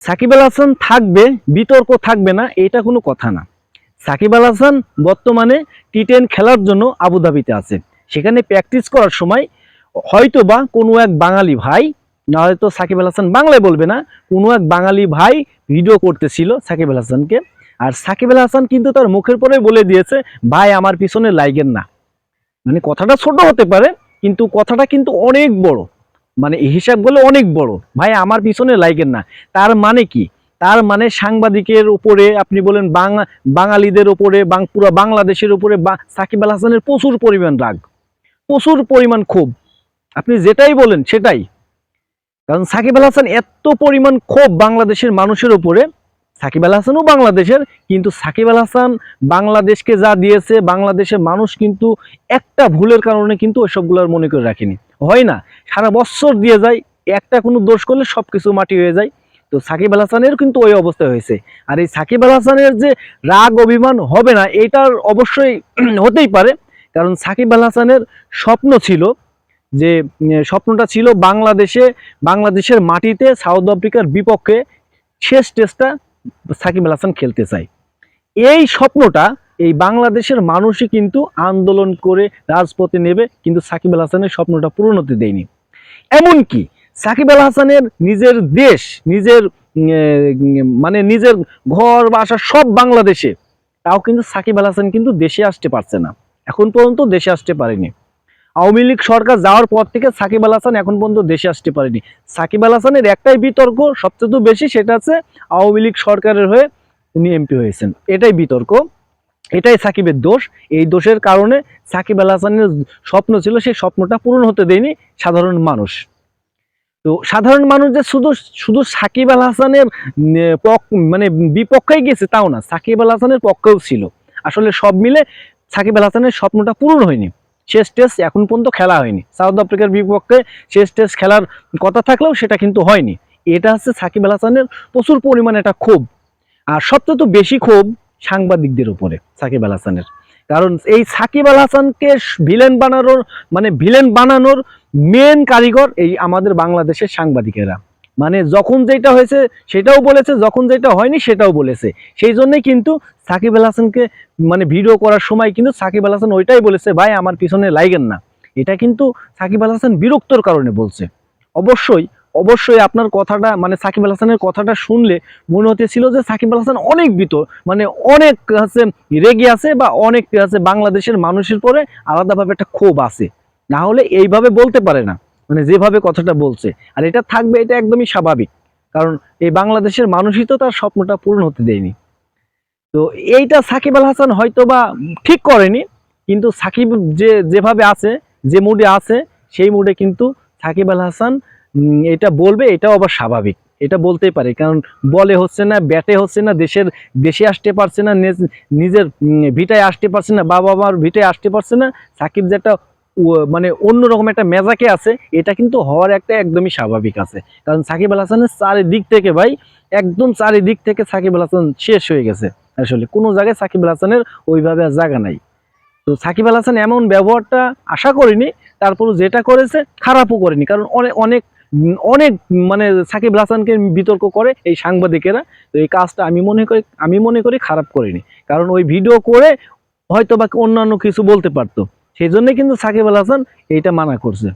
সাকিব আল হাসান থাকবে, বিতর্ক থাকবে না, এটা কোনো কথা না। সাকিব আল হাসান বর্তমানে টি10 খেলার জন্য আবুধাবিতে আছে। সেখানে প্র্যাকটিস করার সময় হয়তো বা কোনো এক বাঙালি ভাই, না হয়তো সাকিব আল হাসান বাংলায় বলবে না, কোনো এক বাঙালি ভাই ভিডিও করতেছিল সাকিব আল হাসানকে। আর সাকিব আল হাসান কিন্তু তার মুখের পরে বলে দিয়েছে, ভাই আমার পিছনে লাইগেন না। মানে কথাটা ছোট হতে পারে, কিন্তু কথাটা কিন্তু অনেক বড়, মানে এই হিসাব বলে অনেক বড়। ভাই আমার পিছনে লাইগেন না, তার মানে কি? তার মানে সাংবাদিকের উপরে, আপনি বলেন বাঙালিদের উপরে, পুরো বাংলাদেশের উপরে সাকিব আল হাসানের প্রচুর পরিমাণ রাগ, প্রচুর পরিমাণ ক্ষোভ। আপনি যেটাই বলেন সেটাই। কারণ সাকিব আল হাসান এত পরিমাণ ক্ষোভ বাংলাদেশের মানুষের উপরে। সাকিব আল হাসানও বাংলাদেশের, কিন্তু সাকিব আল হাসান বাংলাদেশকে যা দিয়েছে, বাংলাদেশের মানুষ কিন্তু একটা ভুলের কারণে কিন্তু ওইসবগুলোর মনে করে রাখেনি। হয় না, সারা বছর দিয়ে যায়, একটা কোনো দোষ করলে সবকিছু মাটি হয়ে যায়। তো সাকিব আল হাসানের কিন্তু ওই অবস্থা হয়েছে। আর এই সাকিব আল হাসানের যে রাগ অভিমান হবে না, এটার অবশ্যই হতেই পারে। কারণ সাকিব আল হাসানের স্বপ্ন ছিল, যে স্বপ্নটা ছিল বাংলাদেশের মাটিতে সাউথ আফ্রিকার বিপক্ষে শেষ টেস্টটা সাকিব আল হাসান খেলতে চায়। এই স্বপ্নটা এই বাংলাদেশের মানুষই কিন্তু আন্দোলন করে রাজপথে নেবে, কিন্তু সাকিব আল হাসানের স্বপ্নটা পূরণ হতে দেয়নি। এমনকি সাকিব আল হাসানের নিজের দেশ, মানে নিজের ঘর বাসা সব বাংলাদেশে, তাও কিন্তু সাকিব আল হাসান কিন্তু দেশে আসতে পারছে না, এখন পর্যন্ত দেশে আসতে পারেনি। আওয়ামী লীগ সরকার যাওয়ার পর থেকে সাকিব আল হাসান এখন পর্যন্ত দেশে আসতে পারেনি। সাকিব আল হাসানের একটাই বিতর্ক সবচেয়ে বেশি, সেটা হচ্ছে আওয়ামী লীগ সরকারের হয়ে উনি এমপি হয়েছেন, এটাই বিতর্ক, এটাই সাকিবের দোষ। এই দোষের কারণে সাকিব আল হাসানের স্বপ্ন ছিল, সেই স্বপ্নটা পূরণ হতে দেয়নি সাধারণ মানুষ। তো সাধারণ মানুষ যে শুধু শুধু সাকিব আল হাসানের মানে বিপক্ষেই গেছে তাও না, সাকিব আল হাসানের পক্ষেও ছিল। আসলে সব মিলে সাকিব আল হাসানের স্বপ্নটা পূরণ হয়নি। শেষ টেস্ট এখন পর্যন্ত খেলা হয়নি, সাউথ আফ্রিকার বিপক্ষে শেষ টেস্ট খেলার কথা থাকলেও সেটা কিন্তু হয়নি। এটা হচ্ছে সাকিব আল হাসানের প্রচুর পরিমাণে একটা ক্ষোভ। আর সবচেয়ে বেশি ক্ষোভ সাংবাদিকদের উপরে সাকিব আল হাসানের। কারণ এই সাকিব আল হাসানকে ভিলেন বানানোর মেন কারিগর এই আমাদের বাংলাদেশের সাংবাদিকেরা। মানে যখন যেটা হয়েছে সেটাও বলেছে, যখন যেটা হয়নি সেটাও বলেছে। সেই জন্যই কিন্তু সাকিব আল হাসানকে মানে ভিডিও করার সময় কিন্তু সাকিব আল হাসান ওইটাই বলেছে, ভাই আমার পিছনে লাইগেন না। এটা কিন্তু সাকিব আল হাসান বিরক্তর কারণে বলছে। অবশ্যই অবশ্যই আপনার কথাটা, মানে সাকিব আল হাসানের কথাটা শুনলে মনে হতেছিল যে সাকিব আল হাসান অনেক মানে অনেক আছে, রেগে আছে, বা অনেক আছে বাংলাদেশের মানুষের পরে আলাদাভাবে একটা ক্ষোভ আছে। না হলে এইভাবে বলতে পারে না, মানে যেভাবে কথাটা বলছে। আর এটা থাকবে, এটা একদমই স্বাভাবিক, কারণ এই বাংলাদেশের মানুষই তো তার স্বপ্নটা পূরণ হতে দেয়নি। তো এইটা সাকিব আল হাসান হয়তো বা ঠিক করেনি, কিন্তু সাকিব যেভাবে আছে, যে মুডে আছে, সেই মুডে কিন্তু সাকিব আল হাসান এটা বলবে, এটাও আবার স্বাভাবিক, এটা বলতেই পারে। কারণ বলে হচ্ছে না, ব্যাটে হচ্ছে না, দেশে আসতে পারছে না, নিজের ভিটায় আসতে পারছে না, বাবা মার ভিটায় আসতে পারছে না। সাকিব যেটা মানে অন্যরকম একটা মেজাকে আছে, এটা কিন্তু হওয়ার একটা একদমই স্বাভাবিক আছে। কারণ সাকিব আল হাসানের চারিদিক থেকে ভাই, একদম চারিদিক থেকে সাকিব আল হাসান শেষ হয়ে গেছে। আসলে কোনো জায়গায় সাকিব আল হাসানের ওইভাবে আর জায়গা নাই। তো সাকিব আল হাসান এমন ব্যবহারটা আশা করিনি, তারপরও যেটা করেছে খারাপও করেনি। কারণ অনেক অনেক অনেক মানে সাকিব আল হাসানকে বিতর্ক করে এই সাংবাদিকেরা। তো এই কাজটা আমি মনে করি খারাপ করিনি। কারণ ওই ভিডিও করে হয়তো বা অন্যান্য কিছু বলতে পারতো, সেই জন্যই কিন্তু সাকিব আল হাসান এইটা মানা করছে।